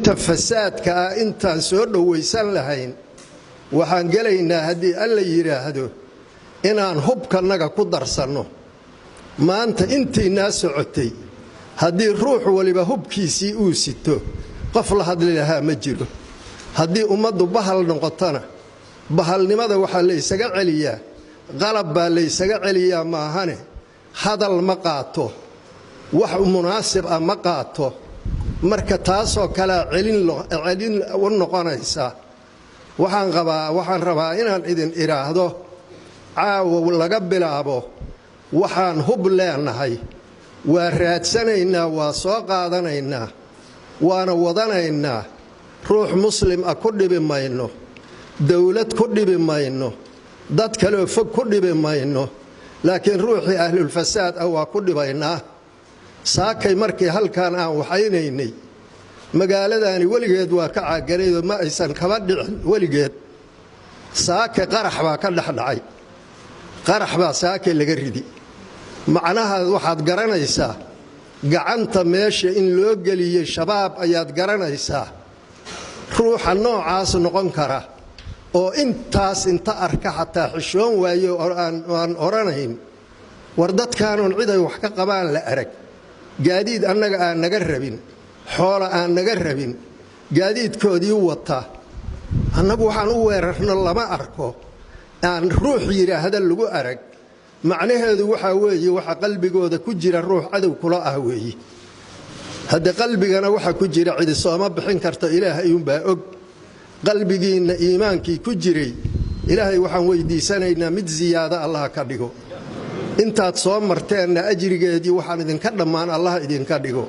fasaadka intaan soo dhawaysan lahayn waxaan gelaynaa haddii alla yiraahdo inaan hubkanaga ku darsanno maanta intiina socotay haddii ruux waliba hubkiisii uu sito qof la hadli lahaa ma jiro haddii ummaddu bahal noqotana bahalnimada waxa la isaga celiyaa qalab baa la isaga celiyaa maahane hadal ma qaato wax munaasib ah ma qaato marka taasoo kala celin u noqonaysa waxaan rabaa inaan idin iraahdo caawa laga bilaabo waxaan hub leenahay waa raadsanaynaa waa soo qaadanaynaa waana wadanaynaa ruux muslim ah ku dhibi mayno dawlad ku dhibi mayno dad kale fog ku dhibi mayno laakiin ruuxii ahlul fasaad ah waa ku dhibaynaa saakay markii halkaan aan waxaynaynay magaaladani weligeed waa ka caagareeyo ma aysan kaba dhicin weligeed saakay qarax baa ka dhaxdhacay qarax baa saakay laga ridi macnaha waxaad garanaysaa gacanta meesha in loo geliyay shabaab ayaad garanaysaa ruuxa noocaas noqon kara oo intaas inta arka xataa xishoon waayo aan oranayn war dadkaanoon cid ay wax ka qabaan la arag gaadiid annaga aan naga rabin xoola aan naga rabin gaadiidkoodii wata annagu waxaan u weerarno lama arko aan ruux yiraahdo lagu arag macnaheedu waxa weeye waxa qalbigooda ku jira ruux cadow kula ah weeye hada qalbigana waxa ku jira cid sooma bixin karto ilaahay baa og qalbigiina iimaankii ku jiray ilaahay waxaan weydiisanaynaa mid ziyaada Allah ka dhigo intaad soo marteenna ajrigeedii waxaan idinka dhamaan Allah idinka dhigo